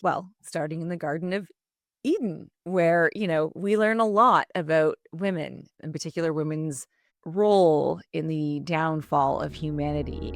Well, starting in the Garden of Eden, where, we learn a lot about women, in particular women's role in the downfall of humanity.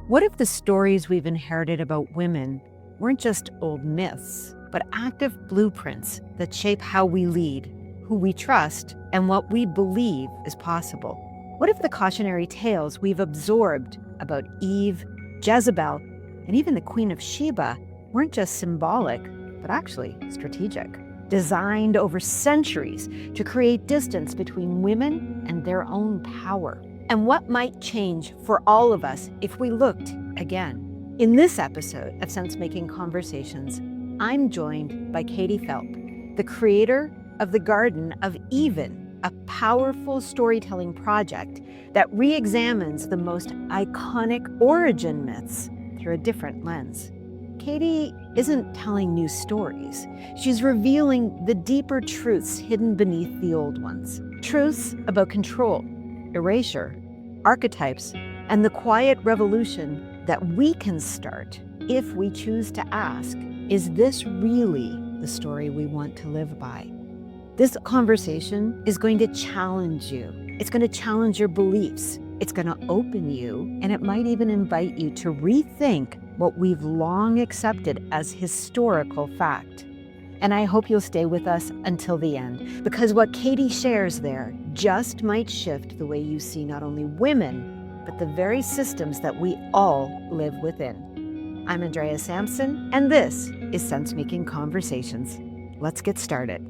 What if the stories we've inherited about women weren't just old myths, but active blueprints that shape how we lead, who we trust, and what we believe is possible? What if the cautionary tales we've absorbed about Eve, Jezebel, and even the Queen of Sheba weren't just symbolic, but actually strategic, designed over centuries to create distance between women and their own power? And what might change for all of us if we looked again? In this episode of Sense Making Conversations, I'm joined by Kadie Philp, the creator of the Garden of Eden, a powerful storytelling project that re-examines the most iconic origin myths through a different lens. Kadie isn't telling new stories. She's revealing the deeper truths hidden beneath the old ones. Truths about control, erasure, archetypes, and the quiet revolution that we can start if we choose to ask, is this really the story we want to live by? This conversation is going to challenge you. It's going to challenge your beliefs. It's going to open you, and it might even invite you to rethink what we've long accepted as historical fact. And I hope you'll stay with us until the end, because what Kadie shares there just might shift the way you see not only women, but the very systems that we all live within. I'm Andrea Sampson, and this is Sense Making Conversations. Let's get started.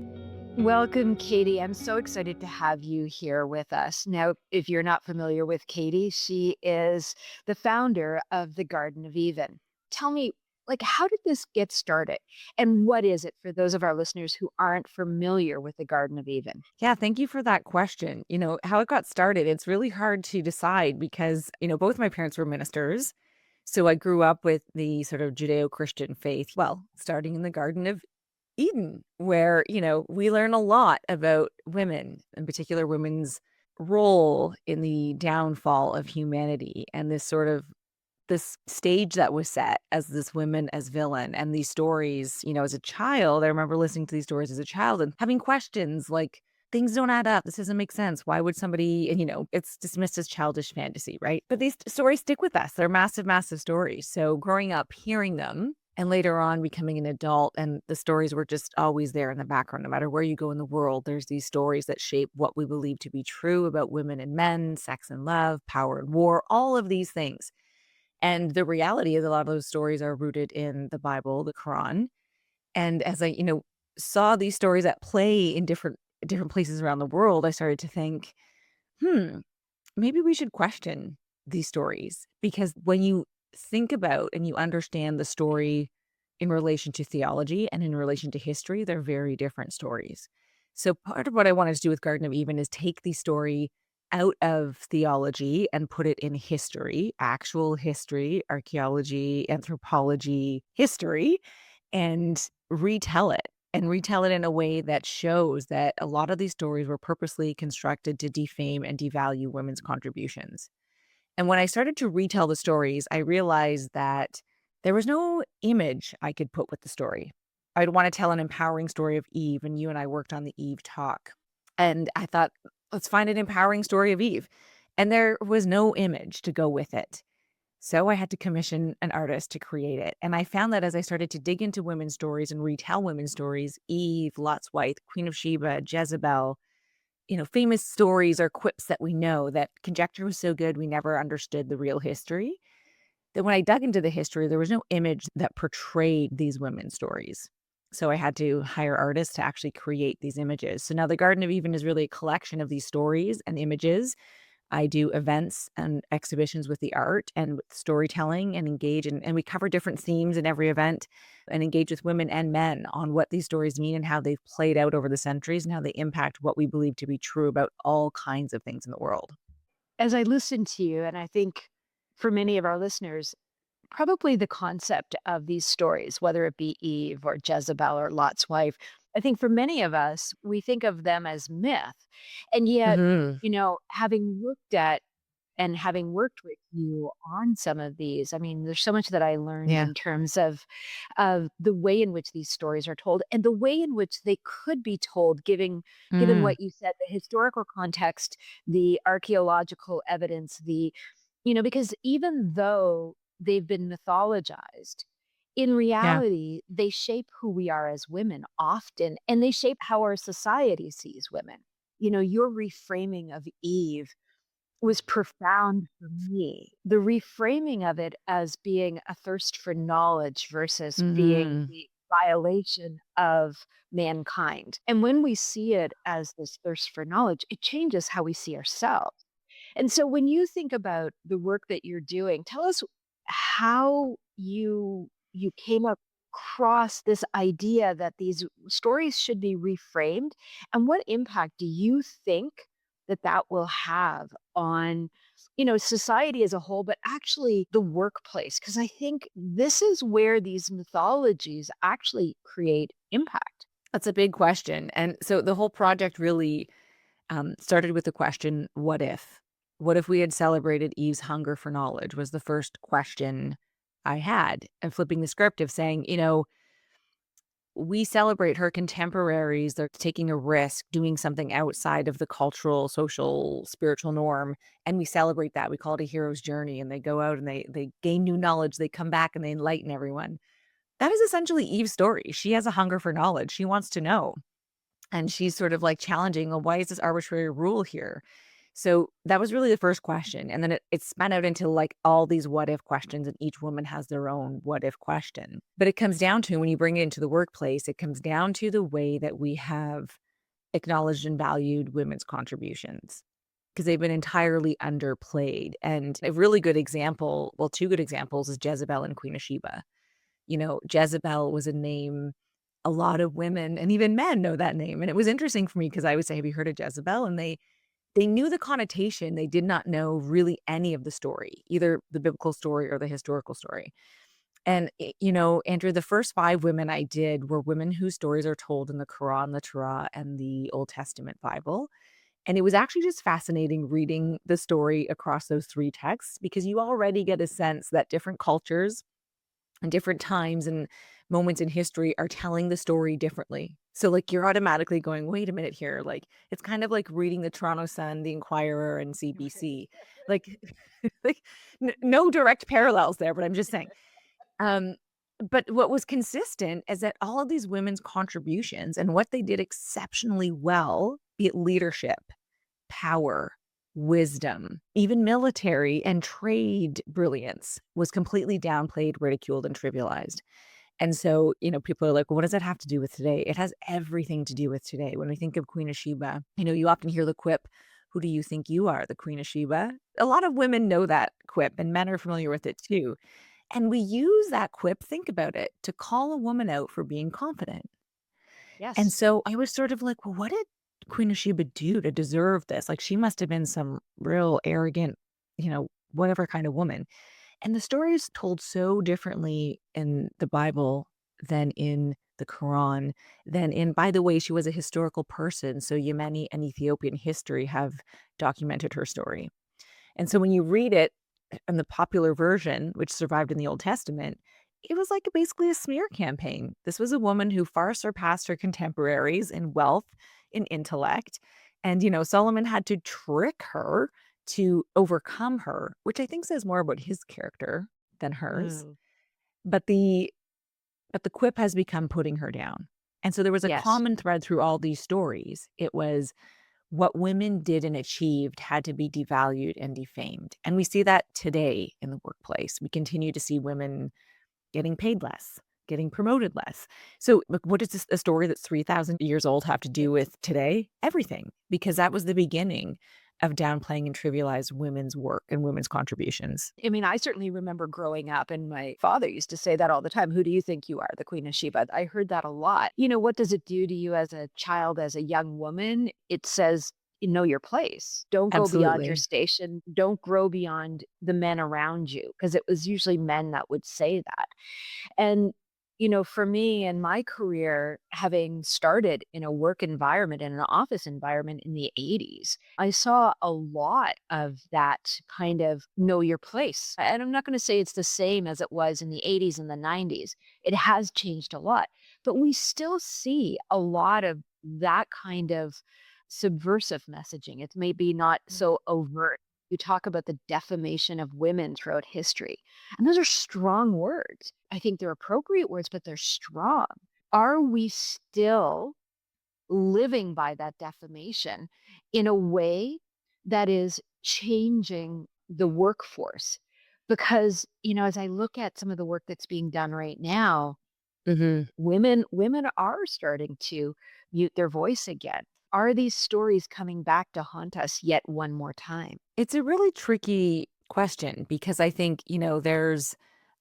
Welcome, Kadie. I'm so excited to have you here with us. Now, if you're not familiar with Kadie, she is the founder of the Garden of Eden. Tell me, how did this get started? And what is it for those of our listeners who aren't familiar with the Garden of Eden? Yeah, thank you for that question. How it got started, it's really hard to decide because, both my parents were ministers. So I grew up with the sort of Judeo-Christian faith, well, starting in the Garden of Eden, where, we learn a lot about women, in particular women's role in the downfall of humanity and this stage that was set as this women as villain and these stories, as a child. I remember listening to these stories as a child and having questions like, things don't add up. This doesn't make sense. Why would somebody, and, it's dismissed as childish fantasy, right? But these stories stick with us. They're massive, massive stories. So growing up, hearing them, and later on becoming an adult, and the stories were just always there in the background. No matter where you go in the world, there's these stories that shape what we believe to be true about women and men, sex and love, power and war, all of these things. And the reality is a lot of those stories are rooted in the Bible, the Quran. And as I, saw these stories at play in different places around the world, I started to think, hmm, maybe we should question these stories. Because when you think about and you understand the story in relation to theology and in relation to history, they're very different stories. So part of what I wanted to do with Garden of Eden is take the story out of theology and put it in history, actual history, archaeology, anthropology, history, and retell it in a way that shows that a lot of these stories were purposely constructed to defame and devalue women's contributions. And when I started to retell the stories, I realized that there was no image I could put with the story. I'd want to tell an empowering story of Eve, and you and I worked on the Eve talk. And I thought, let's find an empowering story of Eve. And there was no image to go with it. So I had to commission an artist to create it. And I found that as I started to dig into women's stories and retell women's stories, Eve, Lot's wife, Queen of Sheba, Jezebel, famous stories or quips that we know, that conjecture was so good we never understood the real history. That when I dug into the history, there was no image that portrayed these women's stories. So I had to hire artists to actually create these images. So now the Garden of Eden is really a collection of these stories and images. I do events and exhibitions with the art and with storytelling and engage, and we cover different themes in every event and engage with women and men on what these stories mean and how they've played out over the centuries and how they impact what we believe to be true about all kinds of things in the world. As I listen to you, and I think for many of our listeners, probably the concept of these stories, whether it be Eve or Jezebel or Lot's wife, I think for many of us, we think of them as myth. And yet, Hmm. having looked at And having worked with you on some of these, I mean, there's so much that I learned Yeah. in terms of the way in which these stories are told and the way in which they could be told, given Mm, what you said, the historical context, the archaeological evidence, because even though they've been mythologized, in yeah. reality, they shape who we are as women often, and they shape how our society sees women. Your reframing of Eve was profound for me. The reframing of it as being a thirst for knowledge versus being Mhm. the violation of mankind. And when we see it as this thirst for knowledge, it changes how we see ourselves. And so when you think about the work that you're doing, tell us how you came across this idea that these stories should be reframed, and what impact do you think that will have on society as a whole, but actually the workplace, because I think this is where these mythologies actually create impact. That's a big question, and so the whole project really, started with the question, "What if?" What if we had celebrated Eve's hunger for knowledge was the first question I had, and flipping the script of saying, we celebrate her contemporaries, they're taking a risk, doing something outside of the cultural, social, spiritual norm, and we celebrate that. We call it a hero's journey, and they go out and they gain new knowledge, they come back and they enlighten everyone. That is essentially Eve's story. She has a hunger for knowledge. She wants to know. And she's sort of like challenging, well, why is this arbitrary rule here? So that was really the first question. And then it spun out into like all these what if questions, and each woman has their own what if question. But it comes down to when you bring it into the workplace, it comes down to the way that we have acknowledged and valued women's contributions because they've been entirely underplayed. And a really good example, well, two good examples is Jezebel and Queen of Sheba. Jezebel was a name a lot of women and even men know that name, and it was interesting for me because I would say, "Have you heard of Jezebel?" And they knew the connotation, they did not know really any of the story, either the biblical story or the historical story. And, Andrew, the first 5 women I did were women whose stories are told in the Quran, the Torah, and the Old Testament Bible, and it was actually just fascinating reading the story across those 3 texts because you already get a sense that different cultures and different times and moments in history are telling the story differently. So, like, you're automatically going, "Wait a minute here." Like, it's kind of like reading the Toronto Sun, the Inquirer, and CBC. Like like, no direct parallels there, but I'm just saying. Um, but what was consistent is that all of these women's contributions and what they did exceptionally well, be it leadership, power, wisdom, even military and trade brilliance, was completely downplayed, ridiculed, and trivialized. And so, people are like, well, what does that have to do with today? It has everything to do with today. When we think of Queen of Sheba, you often hear the quip, who do you think you are, the Queen of Sheba? A lot of women know that quip, and men are familiar with it too. And we use that quip, think about it, to call a woman out for being confident. And Yes. so I was sort of like, well, what did Queen of Sheba do to deserve this? Like, she must have been some real arrogant, whatever kind of woman. And the story is told so differently in the Bible than in the Quran, by the way, she was a historical person. So Yemeni and Ethiopian history have documented her story. And so when you read it in the popular version, which survived in the Old Testament, it was like basically a smear campaign. This was a woman who far surpassed her contemporaries in wealth, in intellect. And, Solomon had to trick her to overcome her, which I think says more about his character than hers. Mm, But the quip has become putting her down. And so there was a yes. common thread through all these stories. It was what women did and achieved had to be devalued and defamed. And we see that today in the workplace. We continue to see women getting paid less, getting promoted less. So, look, what does a story that's 3,000 years old have to do with today? Everything, because that was the beginning of downplaying and trivialize women's work and women's contributions. I mean, I certainly remember growing up, and my father used to say that all the time. Who do you think you are, the Queen of Sheba? I heard that a lot. What does it do to you as a child, as a young woman? It says, you know your place. Don't go beyond your Absolutely. station. Don't grow beyond the men around you, because it was usually men that would say that. And For me and my career, having started in a work environment, in an office environment in the 80s, I saw a lot of that kind of know your place. And I'm not going to say it's the same as it was in the 80s and the 90s. It has changed a lot, but we still see a lot of that kind of subversive messaging. It's maybe not so overt. You talk about the defamation of women throughout history, and those are strong words. I think they're appropriate words, but they're strong. Are we still living by that defamation in a way that is changing the workforce? Because, as I look at some of the work that's being done right now, Mhm. women are starting to mute their voice again. Are these stories coming back to haunt us yet one more time? It's a really tricky question because I think, there's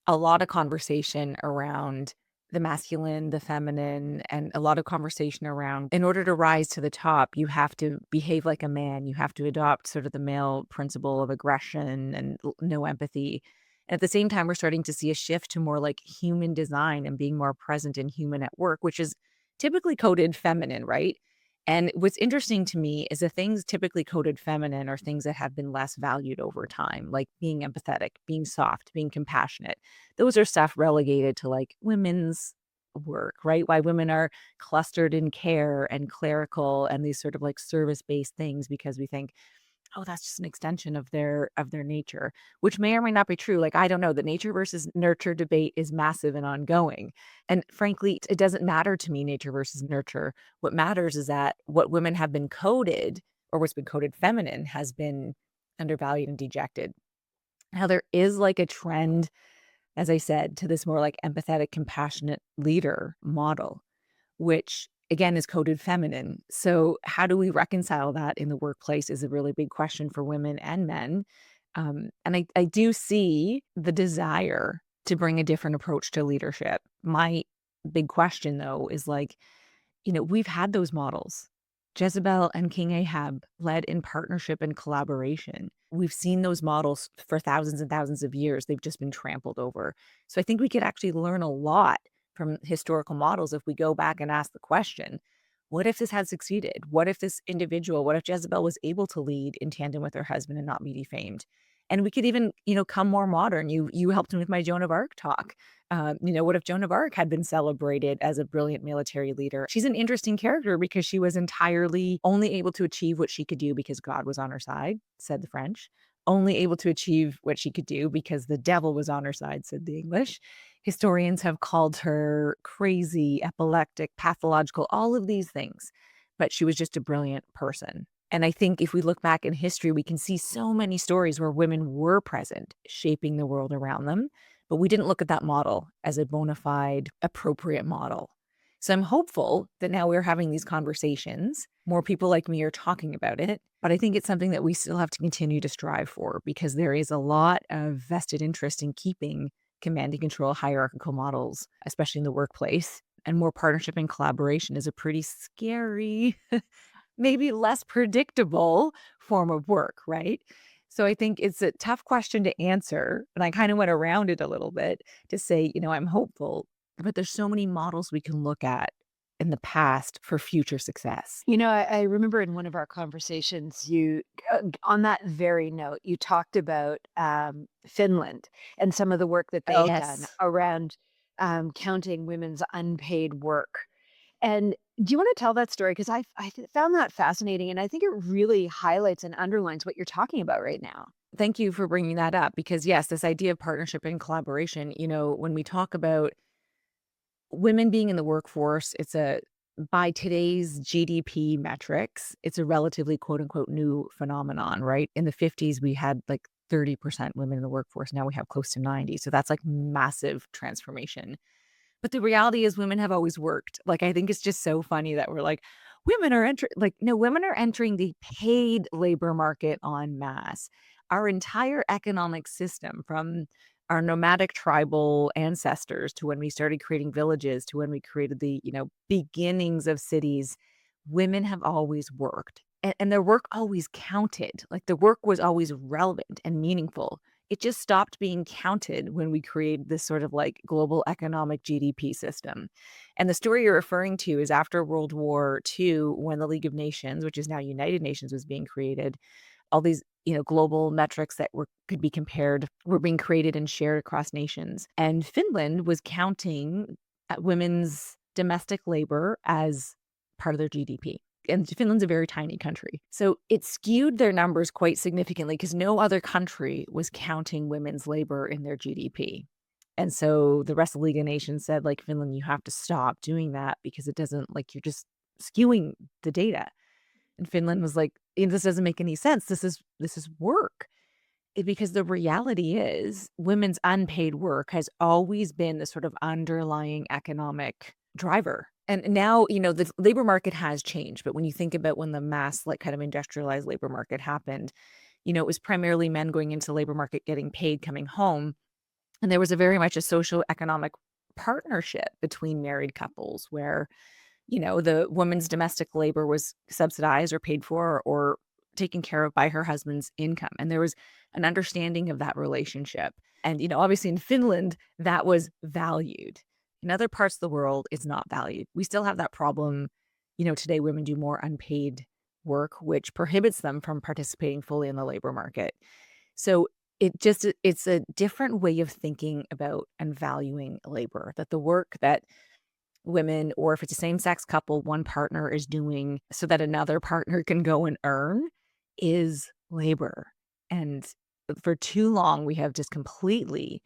a lot of conversation around the masculine, the feminine, and a lot of conversation around in order to rise to the top, you have to behave like a man. You have to adopt sort of the male principle of aggression and no empathy. And at the same time, we're starting to see a shift to more like human design and being more present and human at work, which is typically coded feminine, right? And what's interesting to me is the things typically coded feminine are things that have been less valued over time, like being empathetic, being soft, being compassionate. Those are stuff relegated to like women's work, right? Why women are clustered in care and clerical and these sort of like service-based things because we think, oh, that's just an extension of their nature, which may or may not be true. Like, I don't know. The nature versus nurture debate is massive and ongoing. And frankly, it doesn't matter to me, nature versus nurture. What matters is that what women have been coded or what's been coded feminine has been undervalued and dejected. Now there is like a trend, as I said, to this more like empathetic, compassionate leader model which again is coded feminine. So, how do we reconcile that in the workplace is a really big question for women and men. And I do see the desire to bring a different approach to leadership. My big question, though, is like, we've had those models. Jezebel and King Ahab led in partnership and collaboration. We've seen those models for thousands and thousands of years. They've just been trampled over. So I think we could actually learn a lot from historical models if we go back and ask the question, what if this had succeeded? What if this individual, what if Jezebel was able to lead in tandem with her husband and not be defamed? And we could even, come more modern. You helped me with my Joan of Arc talk. What if Joan of Arc had been celebrated as a brilliant military leader? She's an interesting character because she was entirely only able to achieve what she could do because God was on her side, said the French. Only able to achieve what she could do because the devil was on her side, said the English. Historians have called her crazy, epileptic, pathological, all of these things, but she was just a brilliant person. And I think if we look back in history, we can see so many stories where women were present, shaping the world around them, but we didn't look at that model as a bona fide, appropriate model. So I'm hopeful that now we're having these conversations. More people like me are talking about it, but I think it's something that we still have to continue to strive for because there is a lot of vested interest in keeping command and control hierarchical models, especially in the workplace. And more partnership and collaboration is a pretty scary, maybe less predictable form of work, right? So I think it's a tough question to answer. And I kind of went around it a little bit to say, I'm hopeful, but there's so many models we can look at in the past for future success. I remember in one of our conversations, on that very note, you talked about Finland and some of the work that they've done Yes. around counting women's unpaid work. And do you want to tell that story? Because found that fascinating. And I think it really highlights and underlines what you're talking about right now. Thank you for bringing that up because, yes, this idea of partnership and collaboration, when we talk about women being in the workforce, by today's GDP metrics, it's a relatively quote unquote new phenomenon, right? In the 50s, we had like 30% women in the workforce. Now we have close to 90. So that's like massive transformation. But the reality is women have always worked. Like, I think it's just so funny that we're like, women are entering, like, no, women are entering the paid labor market en masse. Our entire economic system, from our nomadic tribal ancestors to when we started creating villages to when we created the, beginnings of cities, women have always worked. And their work always counted. Like, the work was always relevant and meaningful. It just stopped being counted when we created this sort of like global economic GDP system. And the story you're referring to is after World War II, when the League of Nations, which is now United Nations, was being created, all these, global metrics that could be compared were being created and shared across nations. And Finland was counting women's domestic labor as part of their GDP. And Finland's a very tiny country. So it skewed their numbers quite significantly because no other country was counting women's labor in their GDP. And so the rest of the League of Nations said, like, Finland, you have to stop doing that because it doesn't, like, you're just skewing the data. And Finland was like, this doesn't make any sense. This is work. Because the reality is women's unpaid work has always been the sort of underlying economic driver. And now, the labor market has changed. But when you think about when the mass, like kind of industrialized labor market happened, it was primarily men going into the labor market, getting paid, coming home. And there was a very much a social economic partnership between married couples where the woman's domestic labor was subsidized or paid for or taken care of by her husband's income. And there was an understanding of that relationship. And, obviously in Finland, that was valued. In other parts of the world, it's not valued. We still have that problem. Today women do more unpaid work, which prohibits them from participating fully in the labor market. So it's a different way of thinking about and valuing labor, that the work that women, or if it's a same-sex couple, one partner is doing so that another partner can go and earn, is labor. And for too long, we have just completely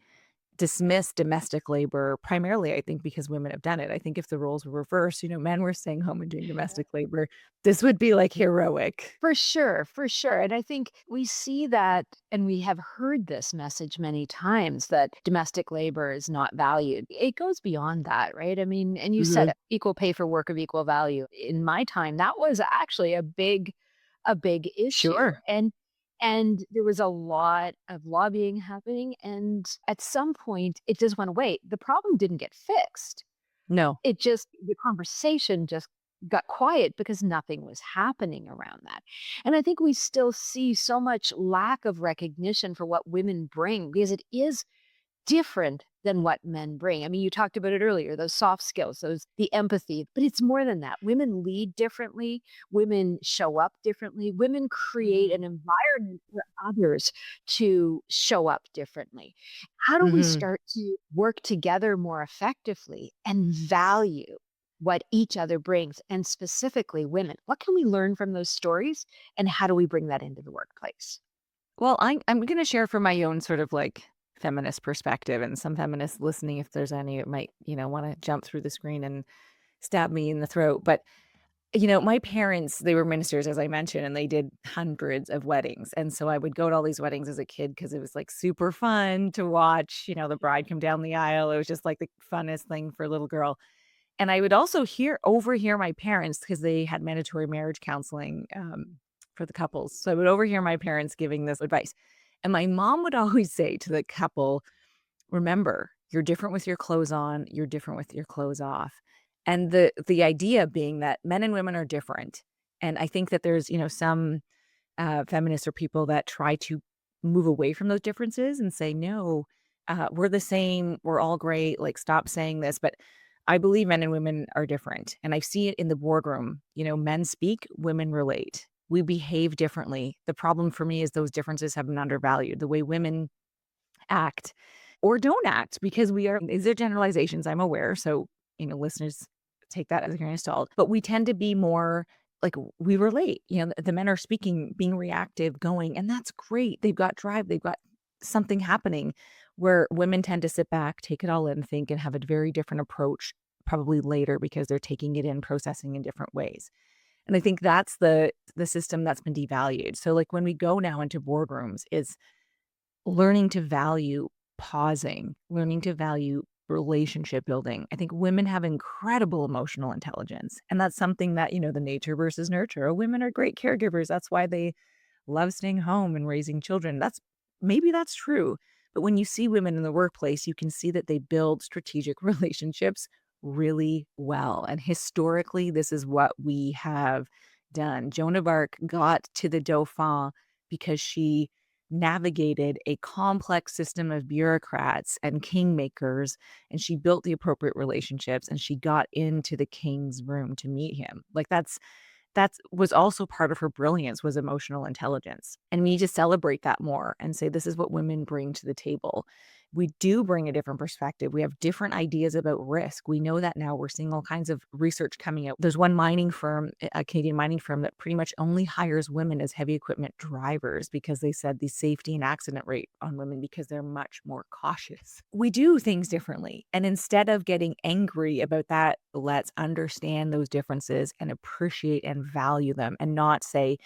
dismissed domestic labor, primarily, I think, because women have done it. I think if the roles were reversed, men were staying home and doing domestic labor, this would be, like, heroic. For sure, for sure. And I think we see that, and we have heard this message many times that domestic labor is not valued. It goes beyond that, right? I mean, and you said Mhm. it, equal pay for work of equal value. In my time, that was actually a big issue. Sure. And there was a lot of lobbying happening. And at some point it just went away. The problem didn't get fixed. No. The conversation just got quiet because nothing was happening around that. And I think we still see so much lack of recognition for what women bring because it is different than what men bring. I mean, you talked about it earlier, those soft skills, the empathy, but it's more than that. Women lead differently, women show up differently, women create an environment for others to show up differently. How do we Mhm. start to work together more effectively and value what each other brings, and specifically women? What can we learn from those stories, and how do we bring that into the workplace? Well, I'm gonna share from my own sort of, like, feminist perspective, and some feminists listening, if there's any, might, wanna jump through the screen and stab me in the throat. But, my parents, they were ministers, as I mentioned, and they did hundreds of weddings, and so I would go to all these weddings as a kid because it was, like, super fun to watch, the bride come down the aisle. It was just, like, the funnest thing for a little girl. And I would also overhear my parents because they had mandatory marriage counseling, for the couples. So I would overhear my parents giving this advice. And my mom would always say to the couple, "Remember, you're different with your clothes on, you're different with your clothes off." And the idea being that men and women are different. And I think that there's, some feminists or people that try to move away from those differences and say, no, we're the same. We're all great. Like, stop saying this. But I believe men and women are different. And I see it in the boardroom. Men speak, women relate. We behave differently. The problem for me is those differences have been undervalued. The way women act or don't act, because these are generalizations, I'm aware. So, listeners, take that as a grain of salt. But we tend to be more like, we relate. The men are speaking, being reactive, going, and that's great. They've got drive, they've got something happening, where women tend to sit back, take it all in, think, and have a very different approach probably later because they're taking it in, processing in different ways. And I think that's the system that's been devalued. So, like, when we go now into boardrooms, is learning to value pausing, learning to value relationship building. I think women have incredible emotional intelligence, and that's something that, the nature versus nurture. Women are great caregivers. That's why they love staying home and raising children. Maybe that's true. But when you see women in the workplace, you can see that they build strategic relationships really well. And historically, this is what we have done. Joan of Arc got to the Dauphin because she navigated a complex system of bureaucrats and kingmakers, and she built the appropriate relationships, and she got into the king's room to meet him. Like, that's was also part of her brilliance, was emotional intelligence, and we need to celebrate that more and say, "This is what women bring to the table." We do bring a different perspective. We have different ideas about risk. We know that now. We're seeing all kinds of research coming out. There's one mining firm, a Canadian mining firm, that pretty much only hires women as heavy equipment drivers because they said the safety and accident rate on women because they're much more cautious. We do things differently, and instead of getting angry about that, let's understand those differences and appreciate and value them, and not say,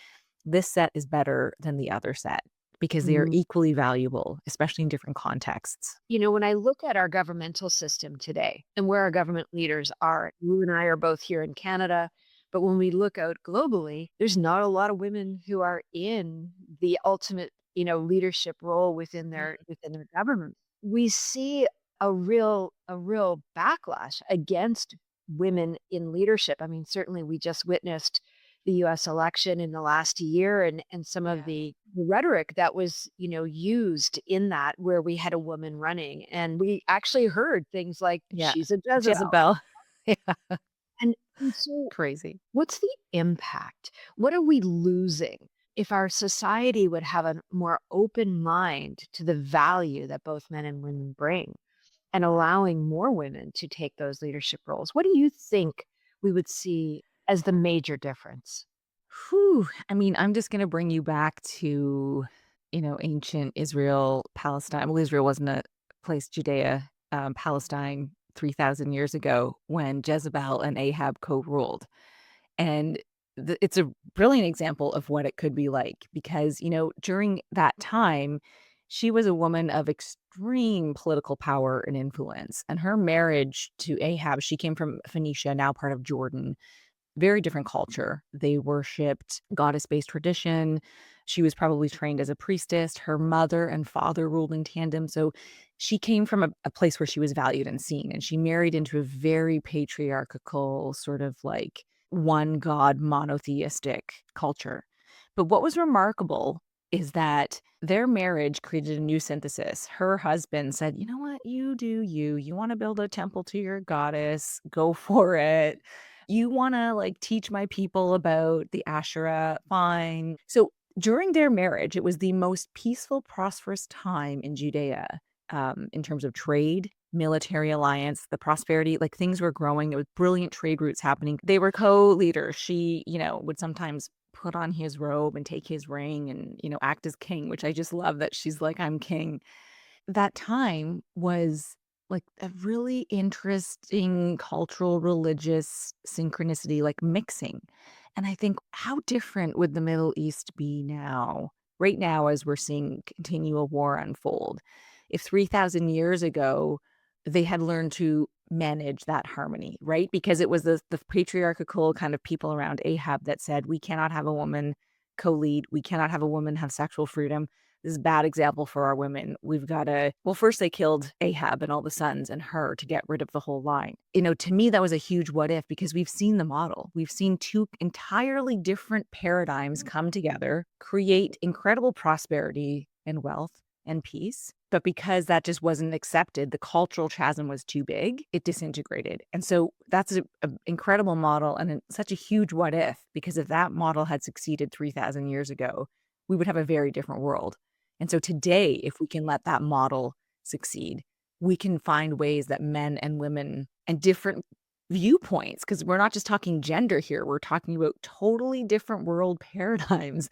"This set is better than the other set," because they are Mhm. equally valuable, especially in different contexts. When I look at our governmental system today and where our government leaders are, you and I are both here in Canada, but when we look out globally, there's not a lot of women who are in the ultimate, leadership role within their government. We see a real backlash against women in leadership. I mean, certainly we just witnessed the US election in the last year, and some of Yeah. the rhetoric that was, used in that, where we had a woman running, and we actually heard things like, Yeah. "She's a Jezebel." Jezebel. Yeah, And so crazy. what's the impact? What are we losing if our society would have a more open mind to the value that both men and women bring, and allowing more women to take those leadership roles? What do you think we would see as the major difference? Whew. I mean, I'm just gonna bring you back to, ancient Israel, Palestine. Well, Israel wasn't a place, Judea, Palestine 3,000 years ago when Jezebel and Ahab co-ruled. And it's a brilliant example of what it could be like because, during that time, she was a woman of extreme political power and influence. And her marriage to Ahab, she came from Phoenicia, now part of Jordan, very different culture. They worshiped goddess-based tradition. She was probably trained as a priestess. Her mother and father ruled in tandem. So she came from a place where she was valued and seen. And she married into a very patriarchal, sort of like one god monotheistic culture. But what was remarkable is that their marriage created a new synthesis. Her husband said, "You know what? You do you. You want to build a temple to your goddess? Go for it. You wanna, like, teach my people about the Asherah? Fine." So, during their marriage, it was the most peaceful, prosperous time in Judea, in terms of trade, military alliance, the prosperity, like, things were growing, there was brilliant trade routes happening. They were co-leaders. She, would sometimes put on his robe and take his ring and, act as king, which I just love that she's like, "I'm king." That time was, like, a really interesting cultural, religious synchronicity, like, mixing, and I think, how different would the Middle East be now? Right now, as we're seeing continual war unfold. If 3,000 years ago, they had learned to manage that harmony, right? Because it was the patriarchal kind of people around Ahab that said, "We cannot have a woman co-lead, we cannot have a woman have sexual freedom. This is a bad example for our women. We've gotta." Well, first they killed Ahab and all the sons and her to get rid of the whole line. To me, that was a huge what if because we've seen the model. We've seen 2 entirely different paradigms come together, create incredible prosperity and wealth and peace. But because that just wasn't accepted, the cultural chasm was too big, it disintegrated. And so that's a incredible model and such a huge what if, because if that model had succeeded 3,000 years ago, we would have a very different world. And so today, if we can let that model succeed, we can find ways that men and women and different viewpoints, because we're not just talking gender here, we're talking about totally different world paradigms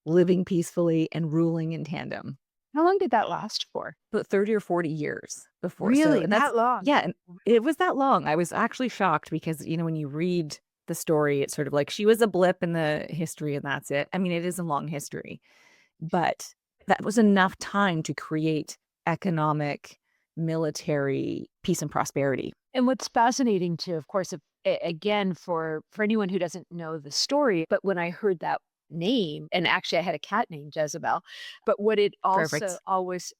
living peacefully and ruling in tandem. How long did that last for? But 30 or 40 years before. So, Really? and that's, That long? yeah, and it was that long. I was actually shocked because, when you read the story, it's sort of like she was a blip in the history and that's it. I mean, it is a long history. But that was enough time to create economic, military peace and prosperity. And what's fascinating too, of course, again, for anyone who doesn't know the story, but when I heard that name, and actually I had a cat named Jezebel, but what it also Perfect.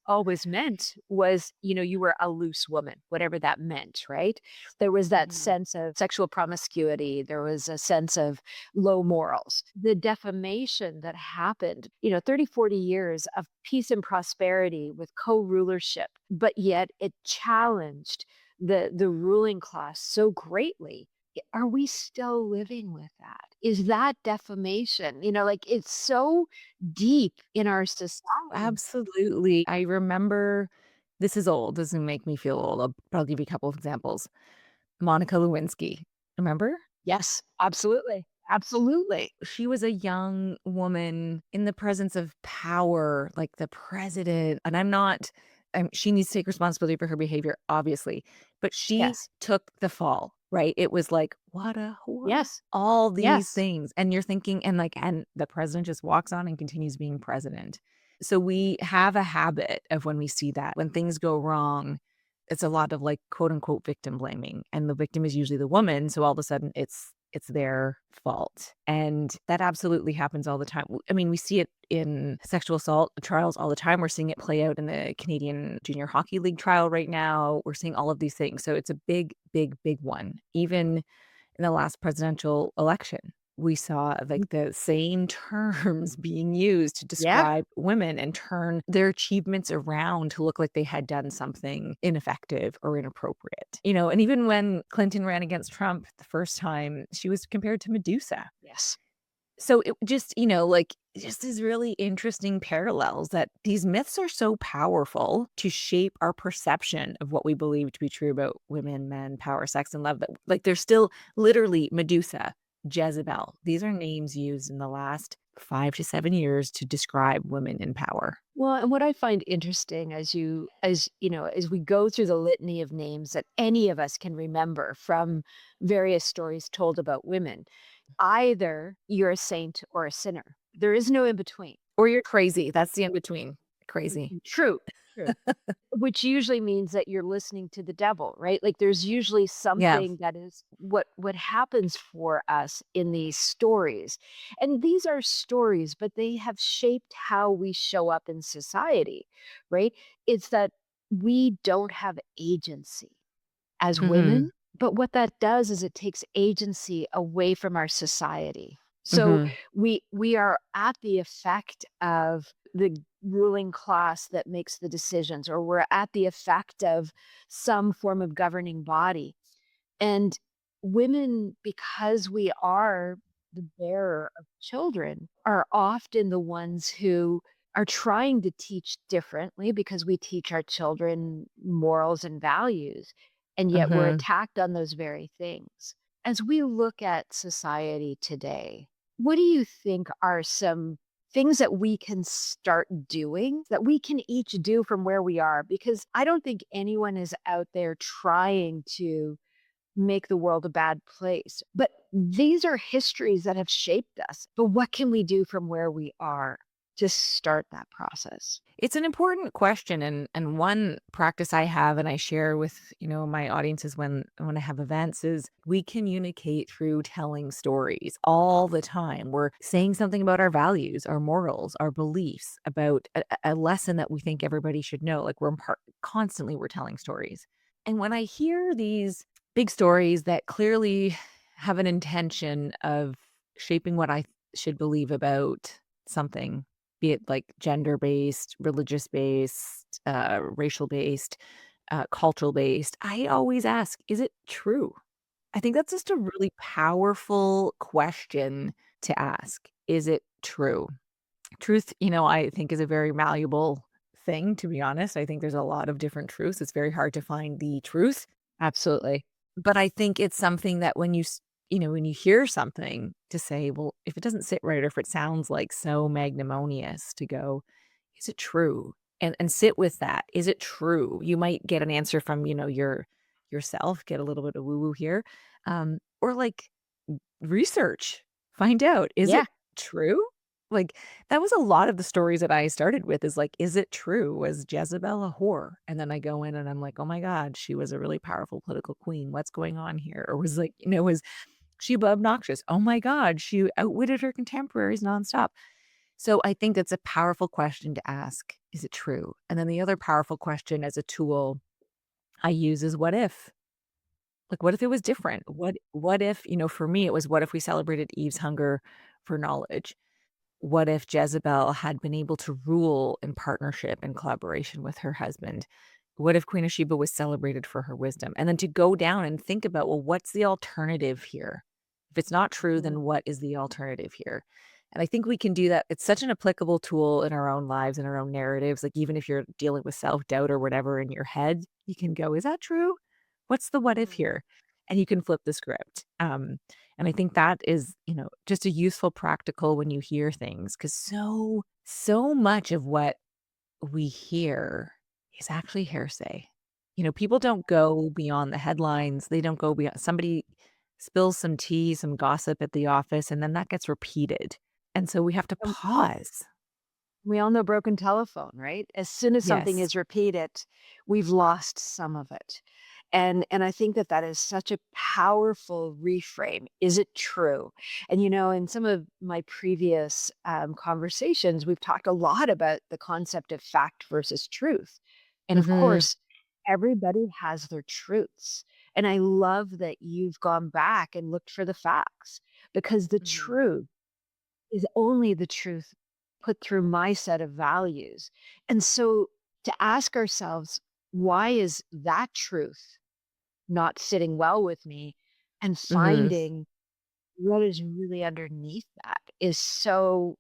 always meant was, you were a loose woman, whatever that meant, right? There was that Mhm. sense of sexual promiscuity, there was a sense of low morals. The defamation that happened, 30, 40 years of peace and prosperity with co-rulership, but yet it challenged the ruling class so greatly. Are we still living with that? Is that defamation? Like, it's so deep in our society. Absolutely. I remember this is old, doesn't make me feel old. I'll give you a couple of examples. Monica Lewinsky, remember? Yes, absolutely. Absolutely. She was a young woman in the presence of power, like the president, and I'm not she needs to take responsibility for her behavior, obviously, but she Yes. took the fall, right? It was like, "What a whore." Yes. All these Yes. things, and you're thinking and the president just walks on and continues being president. So we have a habit of when we see that, when things go wrong, it's a lot of, like, quote, unquote, "victim blaming," and the victim is usually the woman, so all of a sudden it's their fault, and that absolutely happens all the time. I mean, we see it in sexual assault trials all the time. We're seeing it play out in the Canadian Junior Hockey League trial right now. We're seeing all of these things, so it's a big, big, big one. Even in the last presidential election, we saw, Mm. like, the same terms being used to Yeah. describe women and turn their achievements around to look like they had done something ineffective or inappropriate. And even when Clinton ran against Trump the first time, she was compared to Medusa. Yes. So it just, like, just these really interesting parallels that these myths are so powerful to shape our perception of what we believe to be true about women, men, power, sex, and love. That, like, there's still literally Medusa, Jezebel. These are names used in the last 5 to 7 years to describe women in power. Well, and what I find interesting as we go through the litany of names that any of us can remember from various stories told about women, either you're a saint or a sinner. There is no in between. Or you're crazy. That's the in between. Crazy. True. True. Which usually means that you're listening to the devil, right? Like, there's usually Yeah. something that is what happens for us in these stories. And these are stories, but they have shaped how we show up in society, right? It's that we don't have agency as Mhm. women, but what that does is it takes agency away from our society. So Mhm. we are at the effect of the ruling class that makes the decisions, or we're at the effect of some form of governing body. And women, because we are the bearer of children, are often the ones who are trying to teach differently because we teach our children morals and values. And yet we're Mhm. attacked on those very things. As we look at society today, what do you think are some things that we can start doing, that we can each do from where we are? Because I don't think anyone is out there trying to make the world a bad place. But these are histories that have shaped us. But what can we do from where we are to start that process? It's an important question, and one practice I have and I share with, my audiences when I have events is we communicate through telling stories all the time. We're saying something about our values, our morals, our beliefs, about a lesson that we think everybody should know. Like, constantly we're telling stories. And when I hear these big stories that clearly have an intention of shaping what I should believe about something, be it like gender based, religious based, racial based, cultural based. I always ask, is it true? I think that's just a really powerful question to ask. Is it true? Truth, I think is a very malleable thing, to be honest. I think there's a lot of different truths. It's very hard to find the truth. Absolutely. But I think it's something that when you hear something to say, well, if it doesn't sit right or if it sounds like so magnanimous to go, is it true? And sit with that. Is it true? You might get an answer from, yourself, get a little bit of woo-woo here. Or like research, find out, is Yeah. it true? Like, that was a lot of the stories that I started with is like, is it true? Was Jezebel a whore? And then I go in and I'm like, oh my God, she was a really powerful political queen. What's going on here? Or was like, Sheba obnoxious. Oh my God, she outwitted her contemporaries nonstop. So I think that's a powerful question to ask. Is it true? And then the other powerful question as a tool I use is what if? Like, what if it was different? What if, for me, it was what if we celebrated Eve's hunger for knowledge? What if Jezebel had been able to rule in partnership and collaboration with her husband? What if Queen of Sheba was celebrated for her wisdom? And then to go down and think about, well, what's the alternative here? If it's not true, Mhm. then what is the alternative here? And I think we can do that. It's such an applicable tool in our own lives and our own narratives. Like, even if you're dealing with self doubt or whatever in your head, you can go, is that true? What's the what if Mhm. here? And you can flip the script. And I think that is, just a useful practical when you hear things, because so much of what we hear is actually hearsay. People don't go beyond the headlines. They don't go beyond somebody spills some tea, some gossip at the office, and then that gets repeated. And so we have to Um, pause. we all know broken telephone, right? As soon as something Yes. is repeated, we've lost some of it. And I think that that is such a powerful reframe. Is it true? And in some of my previous conversations, we've talked a lot about the concept of fact versus truth. And of Mhm. course, everybody has their truths. And I love that you've gone back and looked for the facts, because the Mhm. truth is only the truth put through my set of values. And so to ask ourselves, why is that truth not sitting well with me, and Mhm. finding what is really underneath that is so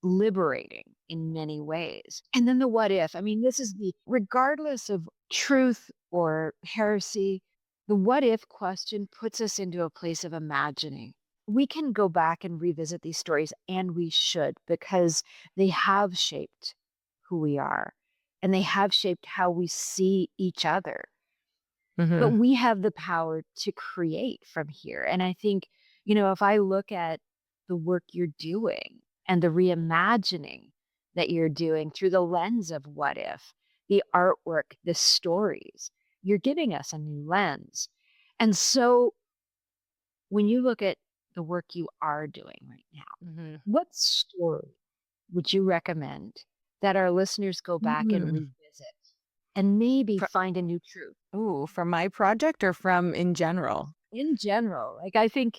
liberating in many ways. And then the what if. I mean, this is the regardless of truth or heresy, the what if question puts us into a place of imagining. We can go back and revisit these stories, and we should, because they have shaped who we are, and they have shaped how we see each other. But Mhm. we have the power to create from here. And I think, if I look at the work you're doing and the reimagining that you're doing through the lens of what if, the artwork, the stories, you're giving us a new lens. And so when you look at the work you are doing right now, Mhm. what story would you recommend that our listeners go back and Mm. revisit and maybe Fro find a new truth? Ooh, from my project or from in general? In general, like, I think,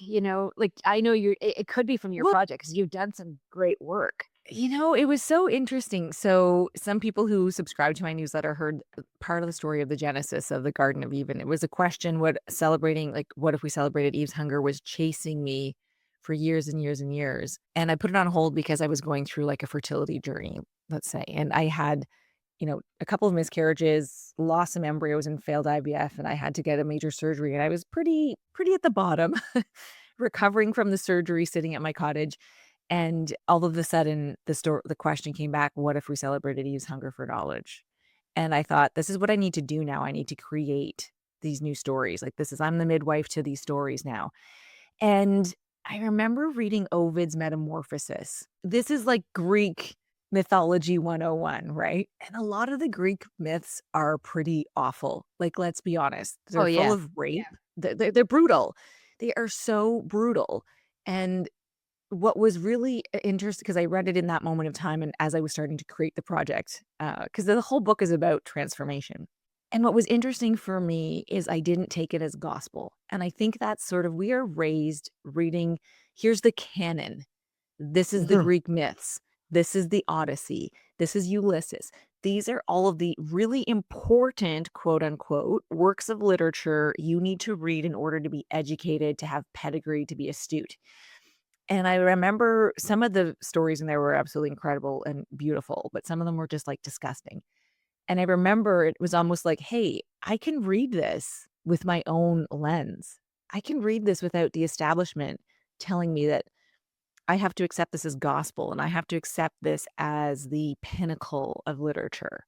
like, I know it could be from your Well, project, because 'cause you've done some great work. it was so interesting. So, some people who subscribe to my newsletter heard part of the story of the genesis of the Garden of Eden. It was a question, what if we celebrated Eve's hunger was chasing me for years and years and years. And I put it on hold because I was going through like a fertility journey, let's say. And I had, a couple of miscarriages, lost some embryos and failed IVF, and I had to get a major surgery. And I was pretty at the bottom, recovering from the surgery, sitting at my cottage. And all of a sudden, the question came back, what if we celebrated Eve's hunger for knowledge? And I thought, this is what I need to do now. I need to create these new stories. Like, I'm the midwife to these stories now. And I remember reading Ovid's Metamorphosis. This is like Greek mythology 101, right? And a lot of the Greek myths are pretty awful. Like, let's be honest, Oh, they're full yeah. of rape. They're brutal. They are so brutal. And what was really interesting, because I read it in that moment of time and as I was starting to create the project, because the whole book is about transformation. And what was interesting for me is I didn't take it as gospel. And I think that's sort of we are raised reading, here's the canon. This is the Mhm. Greek myths. This is the Odyssey. This is Ulysses. These are all of the really important, quote unquote, works of literature you need to read in order to be educated, to have pedigree, to be astute. And I remember some of the stories in there were absolutely incredible and beautiful, but some of them were just, like, disgusting. And I remember it was almost like, "Hey, I can read this with my own lens. I can read this without the establishment telling me that I have to accept this as gospel, and I have to accept this as the pinnacle of literature."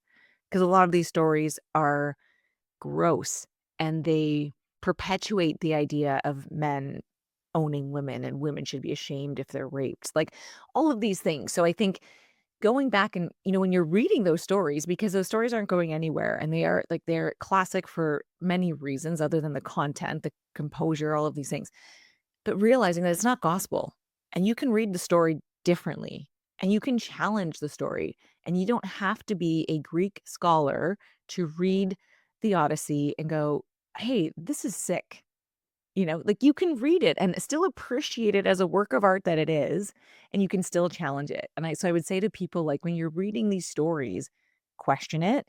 Because a lot of these stories are gross, and they perpetuate the idea of men owning women, and women should be ashamed if they're raped, like, all of these things. So I think going back and, when you're reading those stories, because those stories aren't going anywhere, and they're classic for many reasons other than the content, the composure, all of these things. but realizing that it's not gospel and you can read the story differently and you can challenge the story and you don't have to be a Greek scholar to read the Odyssey and go, "Hey, this is sick." Like you can read it and still appreciate it as a work of art that it is, and you can still challenge it. So I would say to people, like, when you're reading these stories, question it.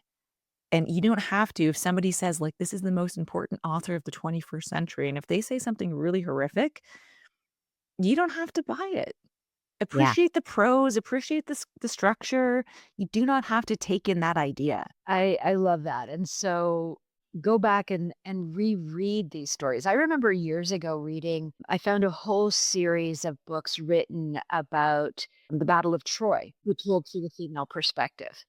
And you don't have to, if somebody says, like, this is the most important author of the 21st century, and if they say something really horrific, you don't have to buy it. Yeah. Appreciate the prose, appreciate the structure. You do not have to take in that idea. I love that. And so go back and reread these stories. I remember years ago reading, I found a whole series of books written about the Battle of Troy, which told through the female perspective.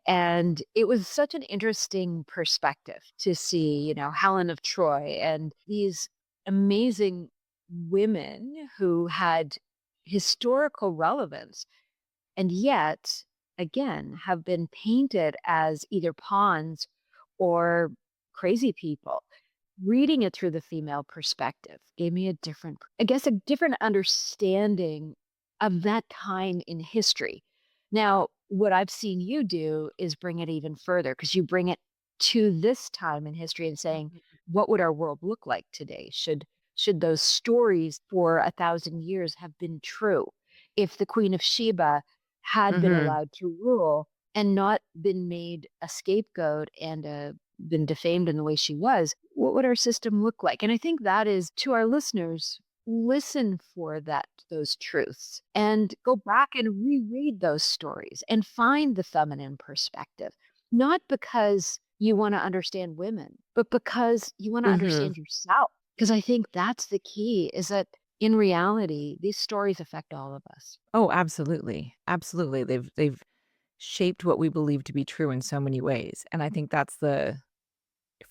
And it was such an interesting perspective to see, Helen of Troy and these amazing women who had historical relevance and yet, again, have been painted as either pawns or crazy people. Reading it through the female perspective gave me a different understanding of that time in history. Now, what I've seen you do is bring it even further because you bring it to this time in history and saying, Mhm. what would our world look like today? Should those stories for 1,000 years have been true? If the Queen of Sheba had been Mhm. allowed to rule and not been made a scapegoat and been defamed in the way she was, what would our system look like? And I think that is to our listeners, listen for those truths and go back and reread those stories and find the feminine perspective, not because you want to understand women, but because you want to Mhm. understand yourself. Because I think that's the key is that in reality, these stories affect all of us. Oh, absolutely. Absolutely. They've shaped what we believe to be true in so many ways, and I think that's the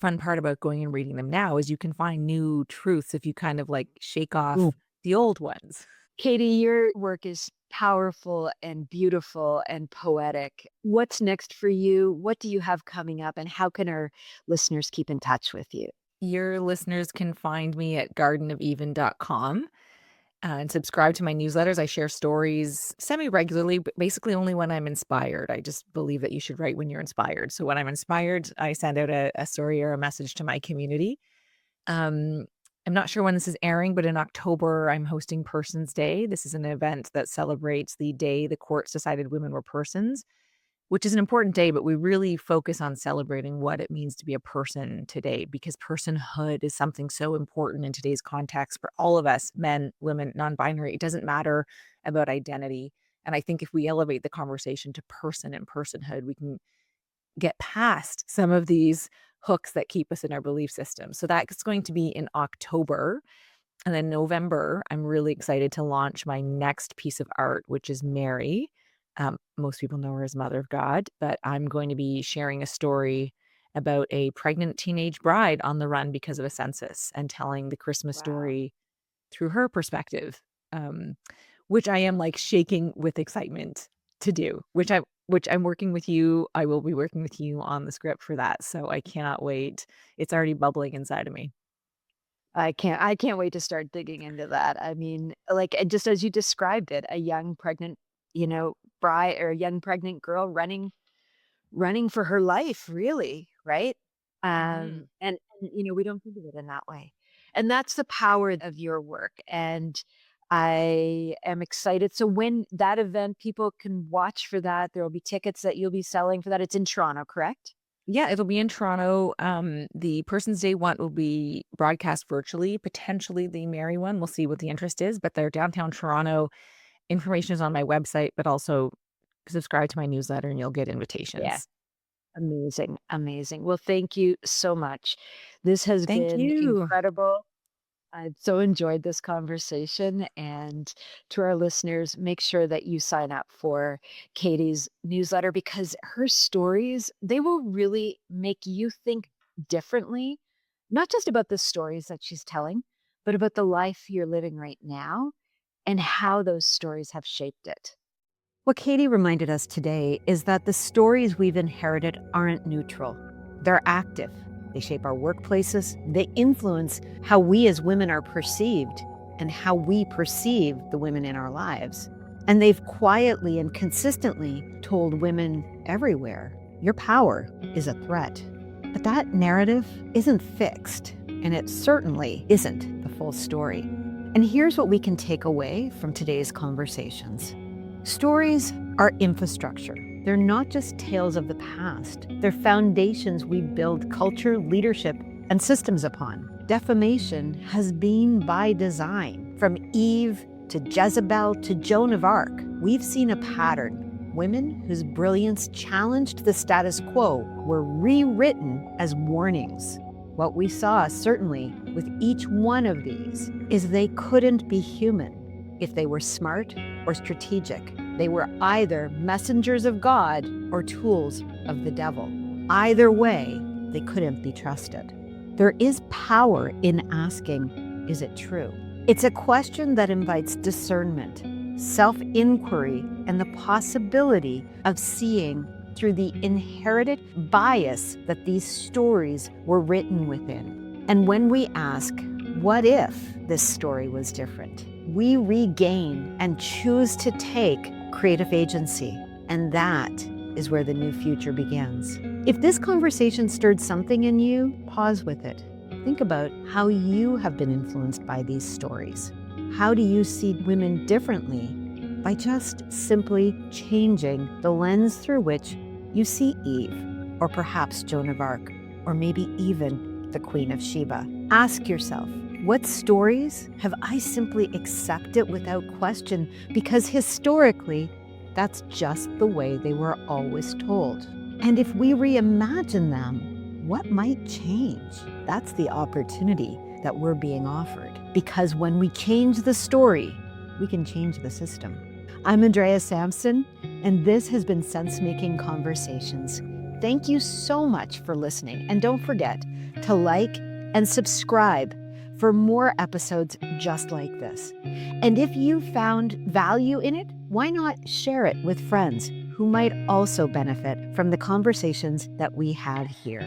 fun part about going and reading them now is you can find new truths if you kind of, like, shake off the old ones. Kadie, your work is powerful and beautiful and poetic. What's next for you? What do you have coming up? And how can our listeners keep in touch with you? Your listeners can find me at gardenofeden.com, and subscribe to my newsletters. I share stories semi-regularly, but basically only when I'm inspired. I just believe that you should write when you're inspired. So when I'm inspired, I send out a story or a message to my community. Um, I'm not sure when this is airing, but in October, I'm hosting Persons Day. This is an event that celebrates the day the courts decided women were persons, which is an important day, but we really focus on celebrating what it means to be a person today because personhood is something so important in today's context for all of us, men, women, non-binary. It doesn't matter about identity. And I think if we elevate the conversation to person and personhood, we can get past some of these hooks that keep us in our belief system. So that's going to be in October. And then November, I'm really excited to launch my next piece of art, which is Mary. Most people know her as Mother of God, but I'm going to be sharing a story about a pregnant teenage bride on the run because of a census and telling the Christmas Wow. story through her perspective, um, which I am like shaking with excitement to do, which I'm working with you. I will be working with you on the script for that. So I cannot wait. It's already bubbling inside of me. I can't wait to start digging into that. I mean, like just as you described it, a young pregnant, bride or a young pregnant girl running for her life, really, right? Mhm. And we don't think of it in that way. And that's the power of your work. And I am excited. So when that event, people can watch for that. There will be tickets that you'll be selling for that. It's in Toronto, correct? Yeah, it'll be in Toronto. The Person's Day one will be broadcast virtually. Potentially the Mary one. We'll see what the interest is, but they're downtown Toronto. Information is on my website, but also subscribe to my newsletter and you'll get Yeah. invitations. Amazing. Amazing. Well, thank you so much. This has Thank been you. incredible. I've so enjoyed this conversation. And to our listeners, make sure that you sign up for Kadie's newsletter because her stories, they will really make you think differently, not just about the stories that she's telling, but about the life you're living right now and how those stories have shaped it. What Kadie reminded us today is that the stories we've inherited aren't neutral. They're active. They shape our workplaces. They influence how we as women are perceived. and how we perceive the women in our lives. And they've quietly and consistently told women everywhere, your power is a threat. But that narrative isn't fixed, and it certainly isn't the full story. And here's what we can take away from today's conversations. Stories are infrastructure. They're not just tales of the past. They're foundations we build culture, leadership, and systems upon. Defamation has been by design. From Eve to Jezebel to Joan of Arc, we've seen a pattern. Women whose brilliance challenged the status quo were rewritten as warnings. What we saw, certainly, with each one of these is they couldn't be human. If they were smart or strategic, they were either messengers of God or tools of the devil. Either way, they couldn't be trusted. There is power in asking, is it true? It's a question that invites discernment, self-inquiry, and the possibility of seeing through the inherited bias that these stories were written within. And when we ask, what if this story was different? We regain and choose to take creative agency. And that is where the new future begins. If this conversation stirred something in you, pause with it. Think about how you have been influenced by these stories. How do you see women differently by just simply changing the lens through which you see Eve, or perhaps Joan of Arc, or maybe even the Queen of Sheba? Ask yourself, what stories have I simply accepted without question because historically, that's just the way they were always told? And if we reimagine them, what might change? That's the opportunity that we're being offered. Because when we change the story, we can change the system. I'm Andrea Sampson, and this has been Sense-Making Conversations. Thank you so much for listening. And don't forget to like and subscribe for more episodes just like this. And if you found value in it, why not share it with friends who might also benefit from the conversations that we had here?